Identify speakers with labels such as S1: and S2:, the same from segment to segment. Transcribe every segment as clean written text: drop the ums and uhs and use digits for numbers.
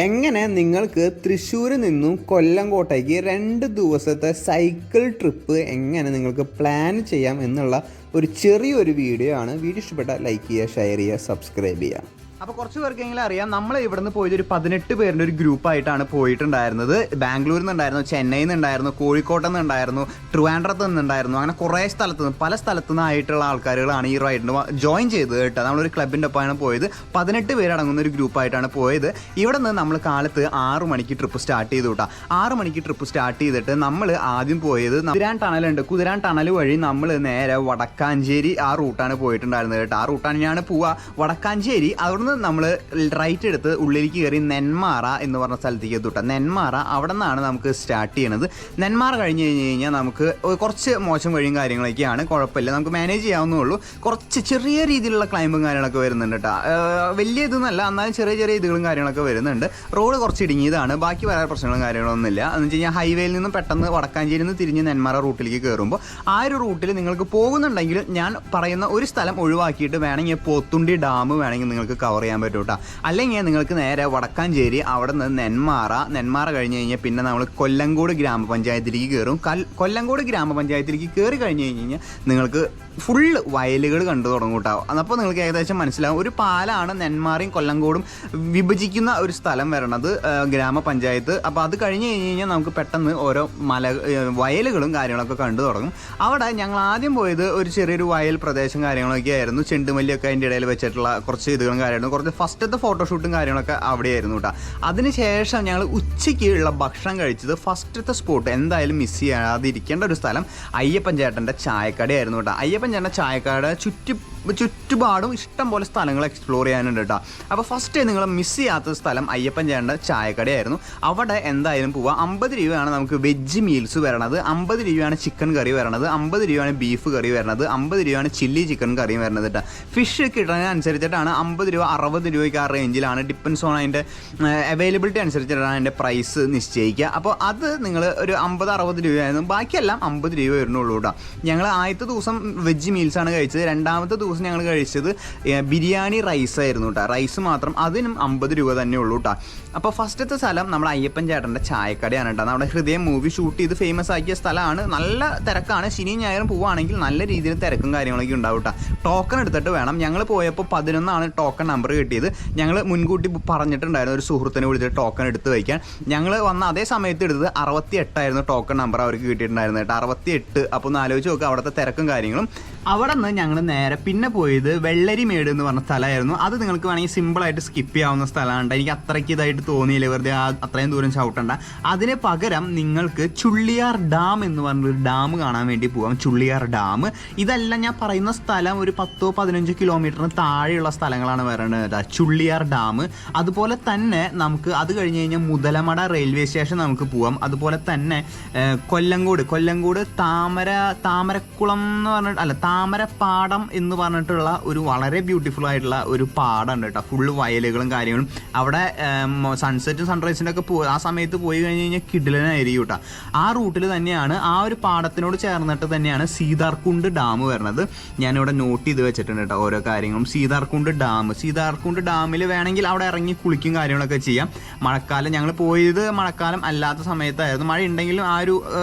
S1: എങ്ങനെ നിങ്ങൾക്ക് തൃശ്ശൂരിൽ നിന്നും കൊല്ലംകോട്ടേക്ക് 2 ദിവസത്തെ സൈക്കിൾ ട്രിപ്പ് എങ്ങനെ നിങ്ങൾക്ക് പ്ലാൻ ചെയ്യാം എന്നുള്ള ഒരു ചെറിയൊരു വീഡിയോ ആണ്. വീഡിയോ ഇഷ്ടപ്പെട്ട ലൈക്ക് ചെയ്യുക, ഷെയർ ചെയ്യുക, സബ്സ്ക്രൈബ് ചെയ്യുക.
S2: അപ്പോൾ കുറച്ച് പേർക്കെങ്കിലും അറിയാം, നമ്മൾ ഇവിടുന്ന് പോയത് ഒരു 18 പേരുടെ ഒരു ഗ്രൂപ്പായിട്ടാണ് പോയിട്ടുണ്ടായിരുന്നത്. ബാംഗ്ലൂരിൽ നിന്നുണ്ടായിരുന്നു, ചെന്നൈയിൽ നിന്നുണ്ടായിരുന്നു, കോഴിക്കോട്ട് നിന്നുണ്ടായിരുന്നു, ട്രിവാൻഡ്രത്ത് നിന്നുണ്ടായിരുന്നു. അങ്ങനെ കുറേ പല സ്ഥലത്തു നിന്നായിട്ടുള്ള ആൾക്കാരുകളാണ് ഈ റൈഡിന് ജോയിൻ ചെയ്തത് കേട്ടോ. നമ്മളൊരു ക്ലബിൻ്റെ ഒപ്പമാണ് പോയത്. 18 പേരടങ്ങുന്ന ഒരു ഗ്രൂപ്പായിട്ടാണ് പോയത്. ഇവിടെ നിന്ന് നമ്മൾ കാലത്ത് 6 മണിക്ക് ട്രിപ്പ് സ്റ്റാർട്ട് ചെയ്തു കേട്ടോ. 6 മണിക്ക് ട്രിപ്പ് സ്റ്റാർട്ട് ചെയ്തിട്ട് നമ്മൾ ആദ്യം പോയത് കുതിരാൻ ടണലുണ്ട്. കുതിരാൻ ടണൽ വഴി നമ്മൾ നേരെ വടക്കാഞ്ചേരി ആ റൂട്ടാണ് പോയിട്ടുണ്ടായിരുന്നത് കേട്ടോ. ആ റൂട്ടാണ് ഞാൻ പോവുക. വടക്കാഞ്ചേരി അവിടുന്ന് നമ്മൾ റൈറ്റ് എടുത്ത് ഉള്ളിലേക്ക് കയറി നെന്മാറ എന്ന് പറഞ്ഞ സ്ഥലത്തേക്ക് എത്തുക. നെന്മാറ അവിടെ നിന്നാണ് നമുക്ക് സ്റ്റാർട്ട് ചെയ്യണത്. നെന്മാറ കഴിഞ്ഞ് കഴിഞ്ഞാൽ നമുക്ക് കുറച്ച് മോശം വഴിയും കാര്യങ്ങളൊക്കെയാണ്, കുഴപ്പമില്ല, നമുക്ക് മാനേജ് ചെയ്യാവുന്നേ. കുറച്ച് ചെറിയ രീതിയിലുള്ള ക്ലൈമ്പും കാര്യങ്ങളൊക്കെ വരുന്നുണ്ട് കേട്ടോ. വലിയ ഇതൊന്നുമല്ല, എന്നാലും ചെറിയ ഇതുകളും കാര്യങ്ങളൊക്കെ വരുന്നുണ്ട്. റോഡ് കുറച്ച് ഇടുങ്ങിയതാണ്, ബാക്കി വേറെ പ്രശ്നങ്ങളും കാര്യങ്ങളൊന്നുമില്ല. എന്ന് വെച്ച് കഴിഞ്ഞാൽ ഹൈവേയിൽ നിന്ന് പെട്ടെന്ന് വടക്കാഞ്ചേരിയിൽ നിന്ന് തിരിഞ്ഞ് നെന്മാറ റൂട്ടിലേക്ക് കയറുമ്പോൾ ആ ഒരു റൂട്ടിൽ നിങ്ങൾക്ക് പോകുന്നുണ്ടെങ്കിൽ ഞാൻ പറയുന്ന ഒരു സ്ഥലം ഒഴിവാക്കിയിട്ട് വേണമെങ്കിൽ പോത്തുണ്ടി ഡാം വേണമെങ്കിൽ നിങ്ങൾക്ക് കവർ ചെയ്യാൻ പറ്റും കേട്ടോ. അല്ലെങ്കിൽ നിങ്ങൾക്ക് നേരെ വടക്കാഞ്ചേരി അവിടെ നിന്ന് നെന്മാറ കഴിഞ്ഞ് കഴിഞ്ഞാൽ പിന്നെ നമ്മൾ കൊല്ലങ്കോട് ഗ്രാമപഞ്ചായത്തിലേക്ക് കയറും. കൊല്ലങ്കോട് ഗ്രാമപഞ്ചായത്തിലേക്ക് കയറി കഴിഞ്ഞ് കഴിഞ്ഞാൽ നിങ്ങൾക്ക് ഫുള്ള് വയലുകൾ കണ്ടു തുടങ്ങും കേട്ടോ. അപ്പോൾ നിങ്ങൾക്ക് ഏകദേശം മനസ്സിലാവും, ഒരു പാലാണ് നെന്മാറയും കൊല്ലങ്കോടും വിഭജിക്കുന്ന ഒരു സ്ഥലം വരണത്, ഗ്രാമപഞ്ചായത്ത്. അപ്പോൾ അത് കഴിഞ്ഞ് കഴിഞ്ഞാൽ നമുക്ക് പെട്ടെന്ന് ഓരോ വയലുകളും കാര്യങ്ങളൊക്കെ കണ്ടു തുടങ്ങും. അവിടെ ഞങ്ങൾ ആദ്യം പോയത് ഒരു ചെറിയൊരു വയൽ പ്രദേശം കാര്യങ്ങളൊക്കെ ആയിരുന്നു. ചെണ്ടുമല്ലിയൊക്കെ അതിൻ്റെ ഇടയിൽ വെച്ചിട്ടുള്ള കുറച്ച് ഇതുകളും കാര്യമായിരുന്നു. കുറച്ച് ഫസ്റ്റത്തെ ഫോട്ടോഷൂട്ടും കാര്യങ്ങളൊക്കെ അവിടെയായിരുന്നു കേട്ടോ. അതിനുശേഷം ഞങ്ങൾ ഉച്ചയ്ക്ക് ഉള്ള ഭക്ഷണം കഴിച്ചത് ഫസ്റ്റത്തെ സ്പോട്ട് എന്തായാലും മിസ് ചെയ്യാതിരിക്കേണ്ട ഒരു സ്ഥലം അയ്യപ്പൻ ചേട്ടൻ്റെ ചായക്കടയായിരുന്നു കേട്ടോ. അയ്യപ്പൻ ചേട്ടൻ്റെ ചായക്കട ചുറ്റുപാടും ഇഷ്ടം പോലെ സ്ഥലങ്ങൾ എക്സ്പ്ലോർ ചെയ്യാനുണ്ട് കേട്ടോ. അപ്പോൾ ഫസ്റ്റ് നിങ്ങൾ മിസ് ചെയ്യാത്ത സ്ഥലം അയ്യപ്പൻ ചേട്ടൻ്റെ ചായക്കടയായിരുന്നു. അവിടെ എന്തായാലും പോവാം. 50 രൂപയാണ് നമുക്ക് വെജ് മീൽസ് വരണത്, 50 രൂപയാണ് ചിക്കൻ കറി വരണത്, 50 രൂപയാണ് ബീഫ് കറി വരണത്, 50 രൂപയാണ് ചില്ലി ചിക്കൻ കറിയും വരണത് കേട്ടോ. ഫിഷ് കിട്ടുന്നതിനനുസരിച്ചിട്ടാണ് 50 രൂപ 60 രൂപയ്ക്ക് ആ റേഞ്ചിലാണ്, ഡിപ്പെൻസ് ഓൺ അതിൻ്റെ അവൈലബിലിറ്റി അനുസരിച്ചിട്ടാണ് അതിൻ്റെ പ്രൈസ് നിശ്ചയിക്കുക. അപ്പോൾ അത് നിങ്ങൾ ഒരു 50-60 രൂപയായിരുന്നു, ബാക്കിയെല്ലാം 50 രൂപ വരുന്നുള്ളൂ കേട്ടോ. ഞങ്ങൾ ആദ്യത്തെ ദിവസം വെജ് മീൽസാണ് കഴിച്ചത്. രണ്ടാമത്തെ ദിവസം ഞങ്ങൾ കഴിച്ചത് ബിരിയാണി റൈസ് ആയിരുന്നു കേട്ടോ. റൈസ് മാത്രം, അതിനും 50 രൂപ തന്നെ ഉള്ളൂ കേട്ടോ. അപ്പോൾ ഫസ്റ്റത്തെ സ്ഥലം നമ്മുടെ അയ്യപ്പൻ ചേട്ടൻ്റെ ചായക്കടയാണ് കേട്ടോ. നമ്മുടെ ഹൃദയം മൂവി ഷൂട്ട് ചെയ്ത് ഫേമസ് ആക്കിയ സ്ഥലമാണ്. നല്ല തിരക്കാണ്. ശനിയും ഞായറും പോവുകയാണെങ്കിൽ നല്ല രീതിയിൽ തിരക്കും കാര്യങ്ങളൊക്കെ ഉണ്ടാവും കേട്ടോ. ടോക്കൺ എടുത്തിട്ട് വേണം. ഞങ്ങൾ പോയപ്പോൾ 11 ടോക്കൺ നമ്പർ കിട്ടിയത്. ഞങ്ങൾ മുൻകൂട്ടി പറഞ്ഞിട്ടുണ്ടായിരുന്നു ഒരു സുഹൃത്തിനെ വിളിച്ചിട്ട് ടോക്കൺ എടുത്ത് വയ്ക്കാൻ. ഞങ്ങൾ വന്ന അതേ സമയത്ത് എടുത്തത് 68 ടോക്കൺ നമ്പർ അവർക്ക് കിട്ടിയിട്ടുണ്ടായിരുന്നു കേട്ടോ. 68. അപ്പോൾ ഒന്ന് ആലോചിച്ച് നോക്കുക അവിടുത്തെ തിരക്കും കാര്യങ്ങളും. അവിടെ നിന്ന് ഞങ്ങൾ നേരെ പിന്നെ പോയത് വെള്ളരിമേട് എന്ന് പറഞ്ഞ സ്ഥലമായിരുന്നു. അത് നിങ്ങൾക്ക് വേണമെങ്കിൽ സിമ്പിളായിട്ട് സ്കിപ്പ് ചെയ്യാവുന്ന സ്ഥലമാണ്. എനിക്ക് അത്രയ്ക്ക് ഇതായിട്ട് തോന്നിയില്ല, വെറുതെ അത്രയും ദൂരം ചവിട്ടണ്ട. അതിന് പകരം നിങ്ങൾക്ക് ചുള്ളിയാർ ഡാം എന്ന് പറഞ്ഞൊരു ഡാം കാണാൻ വേണ്ടി പോകാം. ചുള്ളിയാർ ഡാം ഇതല്ല ഞാൻ പറയുന്ന സ്ഥലം, ഒരു 10-15 കിലോമീറ്ററിന് താഴെയുള്ള സ്ഥലങ്ങളാണ് വരേണ്ടത്. ചുള്ളിയാർ ഡാം. അതുപോലെ തന്നെ നമുക്ക് അത് കഴിഞ്ഞ് കഴിഞ്ഞാൽ മുതലമട റെയിൽവേ സ്റ്റേഷൻ നമുക്ക് പോകാം. അതുപോലെ തന്നെ കൊല്ലങ്കോട് താമരക്കുളം എന്ന് പറഞ്ഞിട്ട് അല്ല താമരപ്പാടം എന്ന് പറഞ്ഞിട്ടുള്ള ഒരു വളരെ ബ്യൂട്ടിഫുൾ ആയിട്ടുള്ള ഒരു പാടമുണ്ട് കേട്ടോ. ഫുള്ള് വയലുകളും കാര്യങ്ങളും. അവിടെ സൺസെറ്റും സൺറൈസിൻ്റെ ഒക്കെ ആ സമയത്ത് പോയി കഴിഞ്ഞ് കഴിഞ്ഞാൽ കിടിലനായിരിക്കും കേട്ടോ. ആ റൂട്ടിൽ തന്നെയാണ്, ആ ഒരു പാടത്തിനോട് ചേർന്നിട്ട് തന്നെയാണ് സീതാർകുണ്ട് ഡാം വരുന്നത്. ഞാനിവിടെ നോട്ട് ചെയ്ത് വെച്ചിട്ടുണ്ട് കേട്ടോ ഓരോ കാര്യങ്ങളും. സീതാർകുണ്ട് ഡാമിൽ വേണമെങ്കിൽ അവിടെ ഇറങ്ങി കുളിക്കും കാര്യങ്ങളൊക്കെ ചെയ്യാം. മഴക്കാലം ഞങ്ങൾ പോയത് മഴക്കാലം അല്ലാത്ത സമയത്തായിരുന്നു. മഴ ഉണ്ടെങ്കിലും ആ ഒരു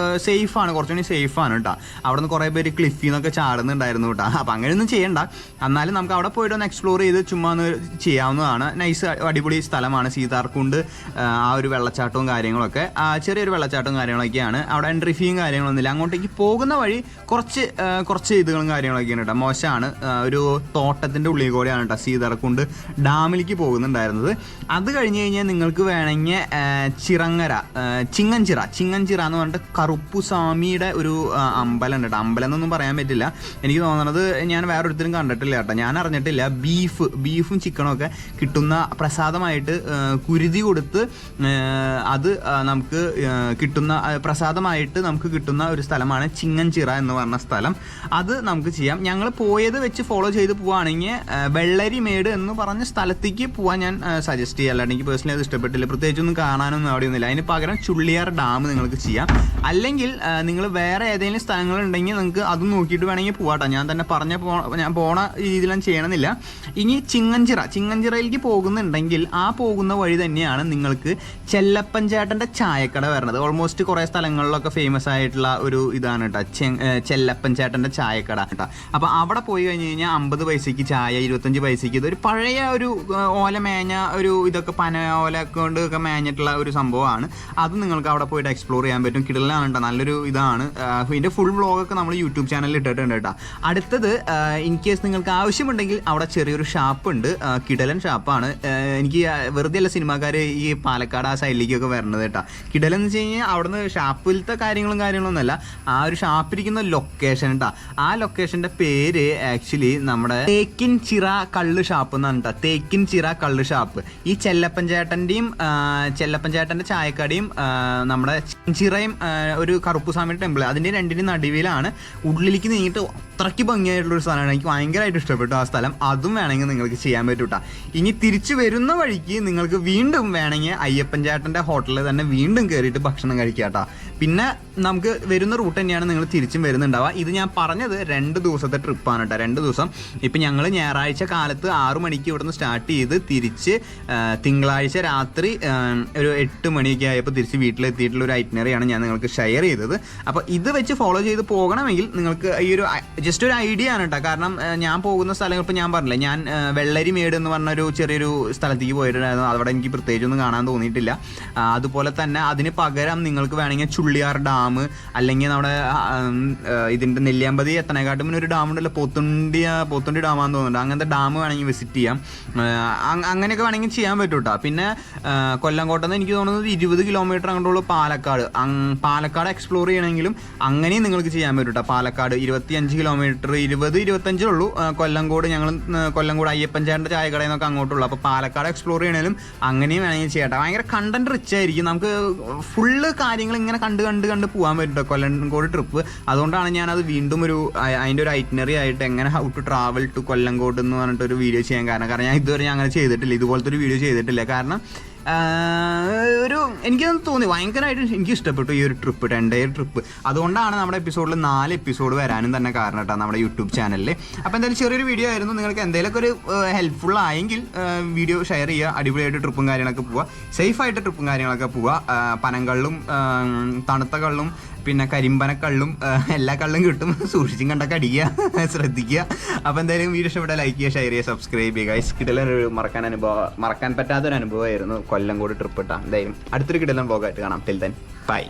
S2: സേഫാണ്, കുറച്ചുകൂടി സേഫാണ് കേട്ടോ. അവിടെ നിന്ന് കുറേ പേര് ക്ലിഫിൽ നിന്നൊക്കെ ചാടുന്നുണ്ടായിരുന്നു കേട്ടോ. അപ്പം അങ്ങനെയൊന്നും ചെയ്യണ്ട, എന്നാലും നമുക്ക് അവിടെ പോയിട്ട് ഒന്ന് എക്സ്പ്ലോർ ചെയ്ത് ചുമ്മാ ഒന്ന് ചെയ്യാവുന്നതാണ്. നൈസ് അടിപൊളി സ്ഥലമാണ് സീതാർകുണ്ട്. ആ ഒരു വെള്ളച്ചാട്ടവും കാര്യങ്ങളൊക്കെ, ചെറിയൊരു വെള്ളച്ചാട്ടവും കാര്യങ്ങളൊക്കെയാണ്. അവിടെ എൻട്രി ഫീയും കാര്യങ്ങളൊന്നുമില്ല. അങ്ങോട്ടേക്ക് പോകുന്ന വഴി കുറച്ച് ഇതുകളും കാര്യങ്ങളൊക്കെയാണ് കേട്ടോ. മോശമാണ്. ഒരു തോട്ടത്തിൻ്റെ ഉള്ളിൽ കൂടെയാണ് കേട്ടോ സീതാർകുണ്ട് ഡാമിലേക്ക് പോകുന്നുണ്ടായിരുന്നത്. അത് കഴിഞ്ഞ് കഴിഞ്ഞാൽ നിങ്ങൾക്ക് വേണമെങ്കിൽ ചിങ്ങഞ്ചിറ എന്ന് പറഞ്ഞിട്ട് കറുപ്പുസ്വാമിയുടെ ഒരു അമ്പലം ഉണ്ട് കേട്ടോ. അമ്പലം എന്നൊന്നും പറയാൻ പറ്റില്ല, എനിക്ക് തോന്നുന്നത്. ഞാൻ വേറൊരുത്തരും കണ്ടിട്ടില്ല കേട്ടോ, ഞാൻ അറിഞ്ഞിട്ടില്ല. ബീഫും ചിക്കനും ഒക്കെ കിട്ടുന്ന പ്രസാദമായിട്ട് കുരുതി കൊടുത്ത് അത് നമുക്ക് കിട്ടുന്ന ഒരു സ്ഥലമാണ് ചിങ്ങഞ്ചിറ എന്ന് പറഞ്ഞ സ്ഥലം. അത് നമുക്ക് ചെയ്യാം. ഞങ്ങൾ പോയത് വെച്ച് ഫോളോ ചെയ്ത് പോവുകയാണെങ്കിൽ വെള്ളരിമേട് എന്ന് പറഞ്ഞ സ്ഥലത്തേക്ക് പോകാൻ ഞാൻ സജസ്റ്റ് ചെയ്യാം. അല്ലാണ്ട് എനിക്ക് പേഴ്സണലി അത് ഇഷ്ടപ്പെട്ടില്ല, പ്രത്യേകിച്ചൊന്നും കാണാനൊന്നും അവിടെയൊന്നുമില്ല. അതിന് പകരം ചുള്ളിയാർ ഡാം നിങ്ങൾക്ക് ചെയ്യാം. അല്ലെങ്കിൽ നിങ്ങൾ വേറെ ഏതെങ്കിലും സ്ഥലങ്ങളുണ്ടെങ്കിൽ നിങ്ങൾക്ക് അതും നോക്കിയിട്ട് വേണമെങ്കിൽ പോകാം പോവാട്ടോ, ഞാൻ തന്നെ ഞാൻ പോണ രീതിയിലും ചെയ്യണമെന്നില്ല. ഇനി ചിങ്ങഞ്ചിറയിലേക്ക് പോകുന്നുണ്ടെങ്കിൽ ആ പോകുന്ന വഴി തന്നെയാണ് നിങ്ങൾക്ക് ചെല്ലപ്പൻ ചേട്ടൻ്റെ ചായക്കട വരുന്നത്. ഓൾമോസ്റ്റ് കുറേ സ്ഥലങ്ങളിലൊക്കെ ഫേമസ് ആയിട്ടുള്ള ഒരു ഇതാണ് കേട്ടോ, ചെല്ലപ്പൻ ചേട്ടൻ്റെ ചായക്കട കേട്ടോ. അപ്പോൾ അവിടെ പോയി കഴിഞ്ഞ് കഴിഞ്ഞാൽ 50 പൈസയ്ക്ക് ചായ, 25 പൈസയ്ക്ക്. ഇതൊരു പഴയ ഒരു ഓല മേഞ്ഞ ഒരു ഇതൊക്കെ പന ഓല കൊണ്ടൊക്കെ മേഞ്ഞിട്ടുള്ള ഒരു സംഭവമാണ്. അത് നിങ്ങൾക്ക് അവിടെ പോയിട്ട് എക്സ്പ്ലോർ ചെയ്യാൻ പറ്റും. കിടലാണ് കേട്ടോ, നല്ലൊരു ഇതാണ്. ഇതിൻ്റെ ഫുൾ വ്ളോഗൊക്കെ നമ്മൾ യൂട്യൂബ് ചാനലിൽ ഇട്ടിട്ടുണ്ട് കേട്ടോ. അടുത്തത് ഇൻ കേസ് നിങ്ങൾക്ക് ആവശ്യമുണ്ടെങ്കിൽ അവിടെ ചെറിയൊരു ഷാപ്പുണ്ട്, കിടലൻ ഷാപ്പാണ്. എനിക്ക് വെറുതെ അല്ല സിനിമാക്കാർ ഈ പാലക്കാട് ആ സൈഡിലേക്കൊക്കെ വരണത് കേട്ടോ. കിടലൻ എന്ന് വെച്ച് കഴിഞ്ഞാൽ അവിടുന്ന് ഷാപ്പിലത്തെ കാര്യങ്ങളൊന്നുമല്ല, ആ ഒരു ഷാപ്പിരിക്കുന്ന ലൊക്കേഷൻ കേട്ടോ. ആ ലൊക്കേഷൻ്റെ പേര് ആക്ച്വലി നമ്മുടെ തേക്കിൻ ചിറ കള്ള് ഷാപ്പ് എന്നാണ് കേട്ടോ. തേക്കിൻ ചിറ കള്ള് ഷാപ്പ്. ഈ ചെല്ലപ്പൻ ചേട്ടൻ്റെ ചായക്കടയും നമ്മുടെ ചിറയും ഒരു കറുപ്പുസ്വാമിയുടെ ടെമ്പിൾ, അതിൻ്റെ രണ്ടിനും നടുവിലാണ്. ഉള്ളിലേക്ക് നീങ്ങിയിട്ട് അത്രയ്ക്ക് ഭംഗിയായിട്ടുള്ളൊരു സ്ഥലമാണ്. എനിക്ക് ഭയങ്കരമായിട്ട് ഇഷ്ടപ്പെട്ടു ആ സ്ഥലം. അതും വേണമെങ്കിൽ നിങ്ങൾക്ക് ചെയ്യാൻ പറ്റും കേട്ടോ. ഇനി തിരിച്ചു വരുന്ന വഴിക്ക് നിങ്ങൾക്ക് വീണ്ടും വേണമെങ്കിൽ അയ്യപ്പൻ ചേട്ടൻ്റെ ഹോട്ടലിൽ തന്നെ വീണ്ടും കയറിയിട്ട് ഭക്ഷണം കഴിക്കാം കേട്ടോ. പിന്നെ നമുക്ക് വരുന്ന റൂട്ട് തന്നെയാണ് നിങ്ങൾ തിരിച്ചും വരുന്നുണ്ടാവുക. ഇത് ഞാൻ പറഞ്ഞത് 2 ദിവസത്തെ ട്രിപ്പാണ് കേട്ടോ. 2 ദിവസം. ഇപ്പം ഞങ്ങൾ ഞായറാഴ്ച കാലത്ത് 6 മണിക്ക് ഇവിടുന്ന് സ്റ്റാർട്ട് ചെയ്ത് തിരിച്ച് തിങ്കളാഴ്ച രാത്രി ഒരു 8 മണിയൊക്കെ ആയപ്പോൾ തിരിച്ച് വീട്ടിലെത്തിയിട്ടുള്ള ഒരു ഐറ്റിനറിയാണ് ഞാൻ നിങ്ങൾക്ക് ഷെയർ ചെയ്തത്. അപ്പോൾ ഇത് വെച്ച് ഫോളോ ചെയ്ത് പോകണമെങ്കിൽ നിങ്ങൾക്ക് ഈ ഒരു ജസ്റ്റ് ഒരു ഐഡിയ ആണ് കേട്ടോ. കാരണം ഞാൻ പോകുന്ന സ്ഥലങ്ങൾ ഇപ്പോൾ ഞാൻ പറഞ്ഞില്ലേ, ഞാൻ വെള്ളരിമേട് എന്ന് പറഞ്ഞൊരു ചെറിയൊരു സ്ഥലത്തേക്ക് പോയിട്ടുണ്ടായിരുന്നു. അവിടെ എനിക്ക് പ്രത്യേകിച്ചൊന്നും കാണാൻ തോന്നിയിട്ടില്ല. അതുപോലെ തന്നെ അതിന് പകരം നിങ്ങൾക്ക് വേണമെങ്കിൽ ചുള്ളിയാർ ഡാം, അല്ലെങ്കിൽ നമ്മുടെ ഇതിൻ്റെ നെല്ലിയാമ്പതി എത്തനേക്കാട്ടും ഒരു ഡാം ഉണ്ടല്ലോ, പോത്തുണ്ടി ഡാമാന്ന് തോന്നുന്നുണ്ട്. അങ്ങനത്തെ ഡാം വേണമെങ്കിൽ വിസിറ്റ് ചെയ്യാം. അങ്ങനെയൊക്കെ വേണമെങ്കിൽ ചെയ്യാൻ പറ്റും കേട്ടോ. പിന്നെ കൊല്ലംകോട്ടെന്ന് എനിക്ക് തോന്നുന്നത് 20 കിലോമീറ്റർ അങ്ങോട്ടുള്ള പാലക്കാട് എക്സ്പ്ലോർ ചെയ്യണമെങ്കിലും അങ്ങനെയും നിങ്ങൾക്ക് ചെയ്യാൻ പറ്റും കേട്ടോ. പാലക്കാട് 25 കിലോമീറ്റർ, 20-25 ഉള്ളൂ. കൊല്ലംകോട് അയ്യപ്പൻ ചേട്ടൻ്റെ ചായക്കടയിൽ നിന്നൊക്കെ അങ്ങോട്ടുള്ളൂ. അപ്പോൾ പാലക്കാട് എക്സ്പ്ലോർ ചെയ്യണമെങ്കിലും അങ്ങനെയും വേണമെങ്കിൽ ചെയ്യാം കേട്ടോ. ഭയങ്കര കണ്ടന്റ് റിച്ച് ആയിരിക്കും. നമുക്ക് ഫുള്ള് കാര്യങ്ങൾ ഇങ്ങനെ കണ്ട് പോകാൻ പറ്റും കൊല്ലംകോട് ട്രിപ്പ്. അതുകൊണ്ടാണ് ഞാനത് വീണ്ടും അതിൻ്റെ ഒരു ഐറ്റിനറി ആയിട്ട് എങ്ങനെ how to travel to Kollengode എന്ന് പറഞ്ഞിട്ടൊരു വീഡിയോ ചെയ്യാൻ കാരണം ഞാൻ ഇതുവരെ ഞാൻ അങ്ങനെ ചെയ്തിട്ടില്ല, ഇതുപോലത്തെ ഒരു വീഡിയോ ചെയ്തിട്ടില്ല. കാരണം എനിക്കത് തോന്നി ഭയങ്കരമായിട്ട് എനിക്ക് ഇഷ്ടപ്പെട്ടു ഈ ഒരു ട്രിപ്പ്, 10 day ട്രിപ്പ്. അതുകൊണ്ടാണ് നമ്മുടെ എപ്പിസോഡിൽ 4 എപ്പിസോഡ് വരാനും തന്നെ കാരണം കേട്ടോ നമ്മുടെ യൂട്യൂബ് ചാനലിൽ. അപ്പോൾ എന്തായാലും ചെറിയൊരു വീഡിയോ ആയിരുന്നു. നിങ്ങൾക്ക് എന്തെങ്കിലുമൊക്കെ ഒരു ഹെൽപ്ഫുൾ ആയെങ്കിൽ വീഡിയോ ഷെയർ ചെയ്യുക. അടിപൊളിയായിട്ട് ട്രിപ്പും കാര്യങ്ങളൊക്കെ പോവുക, സേഫായിട്ട് ട്രിപ്പും കാര്യങ്ങളൊക്കെ പോവുക. പനങ്കള്ളും തണുത്ത കള്ളും പിന്നെ കരിമ്പനക്കള്ളും എല്ലാ കള്ളും കിട്ടും. സൂക്ഷിച്ചും കണ്ടൊക്കെ അടിക്കുക, ശ്രദ്ധിക്കുക. അപ്പോൾ എന്തായാലും വീഡിയോ ഇഷ്ടപ്പെട്ടാൽ ലൈക്ക് ചെയ്യുക, ഷെയർ ചെയ്യുക, സബ്സ്ക്രൈബ് ചെയ്യുക. കിടലൊരു മറക്കാൻ പറ്റാത്തൊരു അനുഭവമായിരുന്നു കൊല്ലംകോട് ട്രിപ്പ് ഇട്ടാ. എന്തായാലും അടുത്തൊരു കിടലൻ വ്ലോഗായിട്ട് കാണാം. Till then bye.